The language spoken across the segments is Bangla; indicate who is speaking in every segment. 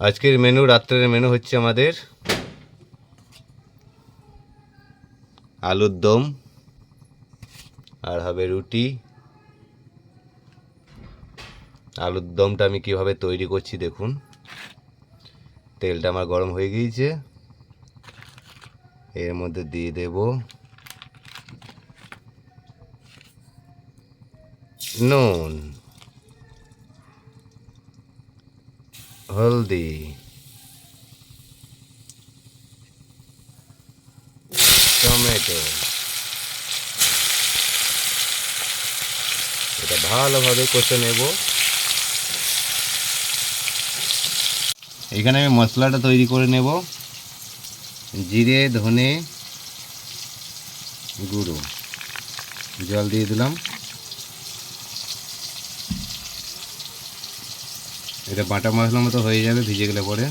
Speaker 1: আজকের মেনু, রাত্রের মেনু হচ্ছে আমাদের আলুর দম আর হবে রুটি। আলুর দমটা আমি কিভাবে তৈরি করছি দেখুন। তেলটা আমার গরম হয়ে গিয়েছে, এর মধ্যে দিয়ে দেব নুন, হলদি, টমেটো। এটা ভালোভাবে কষে নেব। এখানে আমি মশলাটা তৈরি করে নেব। জিরে, ধনে গুঁড়ো, জল দিয়ে দিলাম। এটা বাটা মশলার মতো হয়ে যাবে ভিজে গেলে পরে।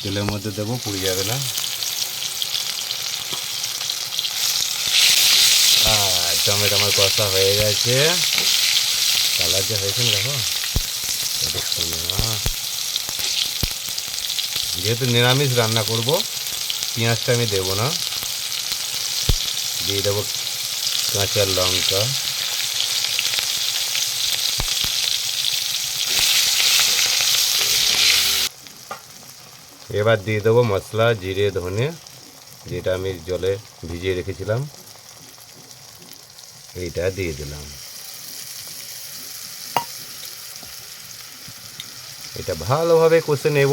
Speaker 1: তেলের মধ্যে দেবো, পুড়ে যাবে না। আর টমেটো আমার কষা হয়ে গেছে। কালার যা হয়েছে না দেখো। যেহেতু নিরামিষ রান্না করব, পেঁয়াজটা আমি দেবো না। দিয়ে দেবো কাঁচা লঙ্কা, এবার দিয়ে দেবো মশলা, জিরে, ধনে, যেটা আমি জলে ভিজিয়ে রেখেছিলাম, এইটা দিয়ে দিলাম। এটা ভালোভাবে কষে নেব।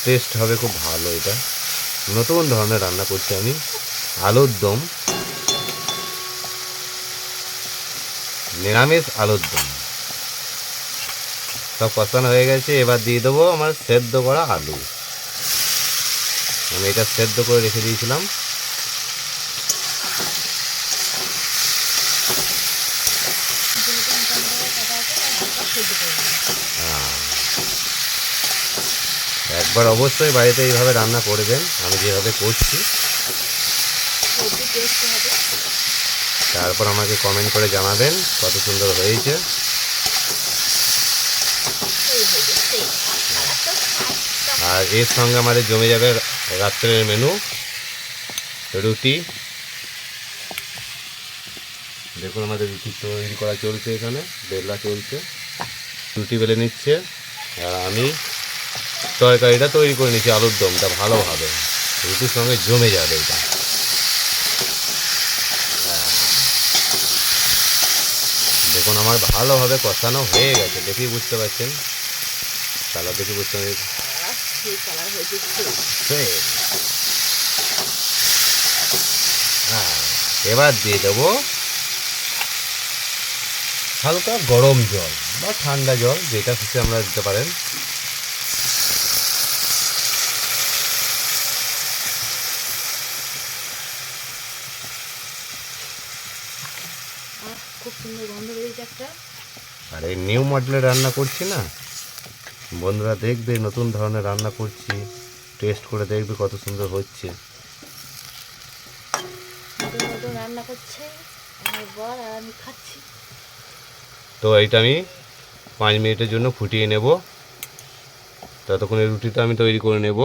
Speaker 1: টেস্ট হবে খুব ভালো। এটা নতুন ধরনের রান্না করছি আমি, আলুর দম, নিরামিষ আলুর দম। সব কষানো হয়ে গেছে। এবার দিয়ে দেবো আমার সেদ্ধ করা আলু। আমি এটা সেদ্ধ করে রেখে দিয়েছিলাম। একবার অবশ্যই বাড়িতে এইভাবে রান্না করবেন, আমি যেভাবে করছি। তারপর আমাকে কমেন্ট করে জানাবেন কত সুন্দর হয়েছে। আর এর সঙ্গে আমাদের জমে যাবে রাত্রের মেনু, রুটি। দেখুন আমাদের রুটি তৈরি করা চলছে, এখানে বেলা চলছে, রুটি বেলে নিচ্ছে। আর আমি তরকারিটা তৈরি করে নিচ্ছি, আলুর দমটা ভালোভাবে রুটির সঙ্গে জমে যাবে এটা। দেখুন আমার ভালোভাবে কষানো হয়ে গেছে, দেখেই বুঝতে পারছেন। কালার দেখে বুঝতে পারছেন। এবার দিয়ে দেবো হালকা গরম জল বা ঠান্ডা জল, যেটা খুশি আমরা দিতে পারেন।
Speaker 2: খুব সুন্দর গন্ধ বেরিয়েছে একটা।
Speaker 1: আর এই নিউ মডেলের রান্না করছি না, বন্ধুরা দেখবে নতুন ধরনের রান্না করছি, টেস্ট করে দেখবে কত সুন্দর হচ্ছে।
Speaker 2: নতুন নতুন রান্না করছে আমার বর, আর আমি খাচ্ছি।
Speaker 1: তো এইটা আমি 5 মিনিটের জন্য ফুটিয়ে নেব। ততক্ষণে রুটিটা আমি তৈরি করে নেব।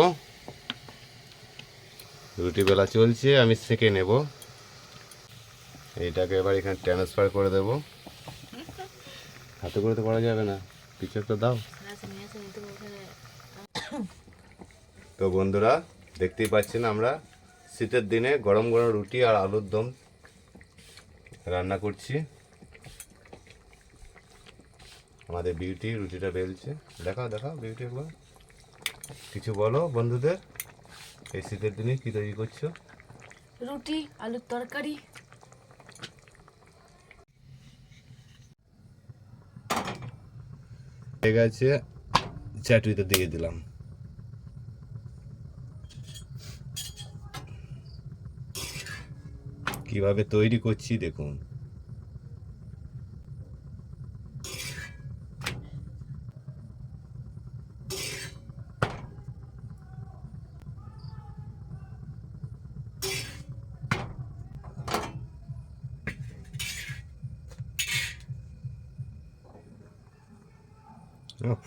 Speaker 1: রুটি বেলা চলছে, আমি সেঁকে নেব। এইটাকে এবার এখানে ট্রান্সফার করে দেব। হাতে করে তো করা যাবে না, কিছু একটা দাও। তো বন্ধুরা দেখতেই পাচ্ছেন, আমরা শীতের দিনে গরম গরম রুটি আর আলুর দম রান্না করছি। আমাদের বিউটি রুটিটা বেলছে। দেখাও দেখাও বিউটি, একবার কিছু বলো বন্ধুদের, এই শীতের দিনে কি তৈরি করছো?
Speaker 2: রুটি, আলুর তরকারি।
Speaker 1: হয়ে গেছে, চাটুইতে দিয়ে দিলাম। কিভাবে তৈরি করছি দেখুন।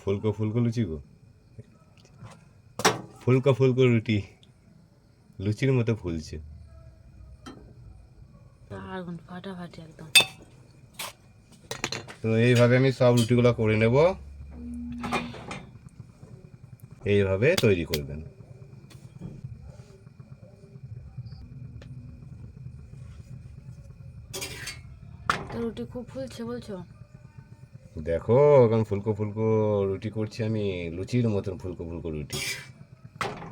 Speaker 1: ফুলকো ফুলকো লুচি গো, ফুলকো ফুলকো রুটি লুচির মতো ফুলছে।
Speaker 2: দারুণ ফাটাফাটি একদম।
Speaker 1: তো এইভাবে আমি সব রুটিগুলো করে নেব, এইভাবে তৈরি করবেন।
Speaker 2: তো রুটি খুব ফুলছে বলছো?
Speaker 1: দেখো এখন ফুলকো ফুলকো রুটি করছি আমি, লুচির মতন ফুলকো ফুলকো রুটি,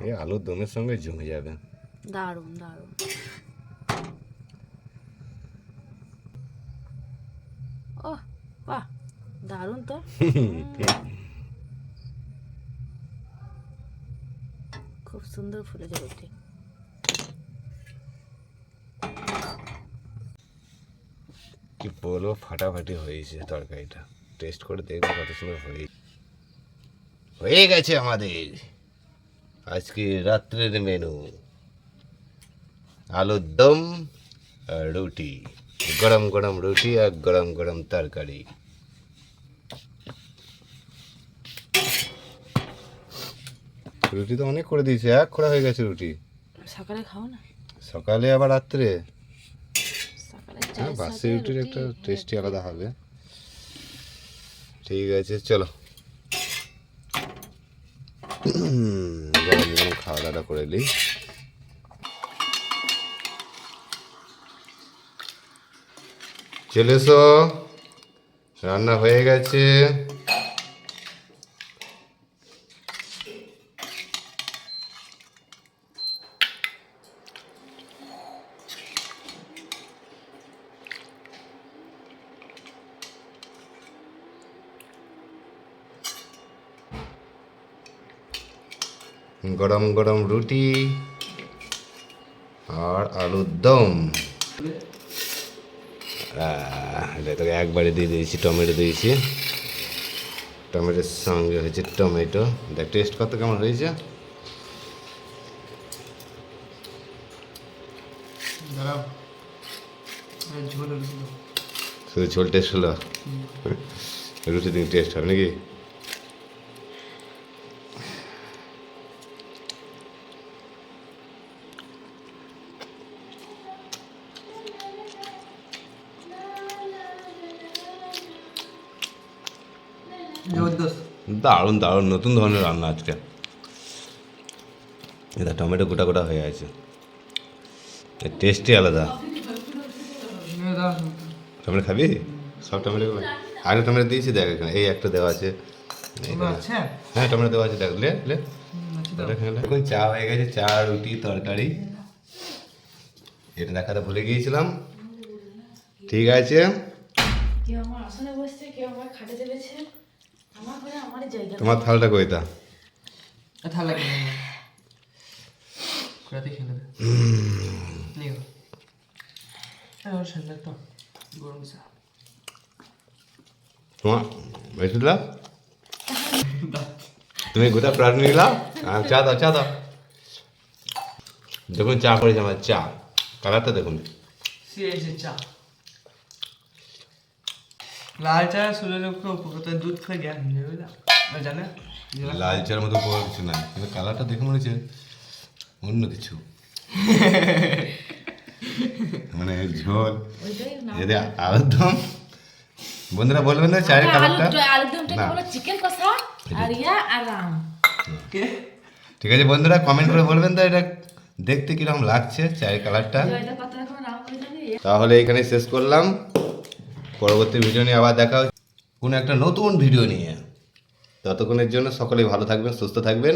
Speaker 1: এই আলুর দমের সঙ্গে জমে যাবে।
Speaker 2: দারুণ দারুণ। ও বাহ, দারুণ তো। খুব সুন্দর ফুলেছে রুটি।
Speaker 1: কি বলবো, ফাটাফাটি হয়েছে তরকারিটা, টেস্ট করে দেখবো কত সুন্দর হয়ে গেছে আমাদের আজকে রাত্রের মেনু, আলুর দম আর রুটি, গরম গরম রুটি আর গরম গরম তরকারি। রুটি তো অনেক করে দিয়েছে, এক খোড়া হয়ে গেছে রুটি।
Speaker 2: সকালে খাও না?
Speaker 1: সকালে আবার রাত্রে?
Speaker 2: সকালে
Speaker 1: হ্যাঁ,
Speaker 2: চায়ের
Speaker 1: বাসি
Speaker 2: সাথে
Speaker 1: রুটির
Speaker 2: রুটি
Speaker 1: একটা টেস্টই আলাদা হবে। ঠিক আছে চলো, গরম গরম খাওয়া দাওয়া করে নিই। চলে এসো, রান্না হয়ে গেছে। গরম গরম রুটি আর আলুর দম। এটাকে একবারে দিয়ে দিয়েছি, টমেটো দিয়েছি, টমেটোর সঙ্গে হয়েছে টমেটো। দেখ টেস্ট কত কেমন হয়েছে। শুধু ঝোল টেস্ট হলো, রুটি দিন টেস্ট হবে নাকি? দারুণ দারুণ, নতুন ধরনের রান্না আজকে। এটা টমেটো গোটা গোটা হয়ে আছে, টেস্টই আলাদা। টমেটো খাবি? সব টমেটো আগে টমেটো দিয়েছি, দেখ এখানে এই একটা দেওয়া আছে। হ্যাঁ টমেটো দেওয়া আছে, দেখ লে লে। এখন চা হয়ে গেছে, চা রুটি তরকারি, এটা দেখাতে ভুলে গিয়েছিলাম। ঠিক আছে,
Speaker 2: কেউ আমার আসনে বসছে, কেউ আমার খাটে চেপেছে, আমার ঘরে আমারই জায়গা।
Speaker 1: তোমার থালটা কইতা
Speaker 3: থালা খেলে রাতে খেলে নিও ঠান্ডা তো গরম চা
Speaker 1: তোমার বেশি দিলাম, তুমি গোটা প্রাণ নিলাম। চা দাও চা দাও, দেখুন চা করেছে আমার, চা কালারটা দেখুন।
Speaker 3: সিএসি চা লাল চা শরীরের খুব উপকার, দুধ খেয়ে জ্ঞান হয়ে যাবে না জানে।
Speaker 1: লাল চার মতো উপকার কিছু নাই, কিন্তু কালারটা দেখে মনে হচ্ছে অন্য কিছু, মানে ঝোল যদি আলুর দম। বন্ধুরা বলবেন না চায়ের কালারটা,
Speaker 2: চিকেন কষা আর ইয়া আরাম।
Speaker 1: ঠিক আছে বন্ধুরা কমেন্ট করে বলবেন তো এটা দেখতে কিরকম লাগছে চায়ের কালারটা। তাহলে এখানে শেষ করলাম, পরবর্তী ভিডিও নিয়ে আবার দেখা হবে কোনো একটা নতুন ভিডিও নিয়ে। ততক্ষণের জন্য সকলেই ভালো থাকবেন, সুস্থ থাকবেন।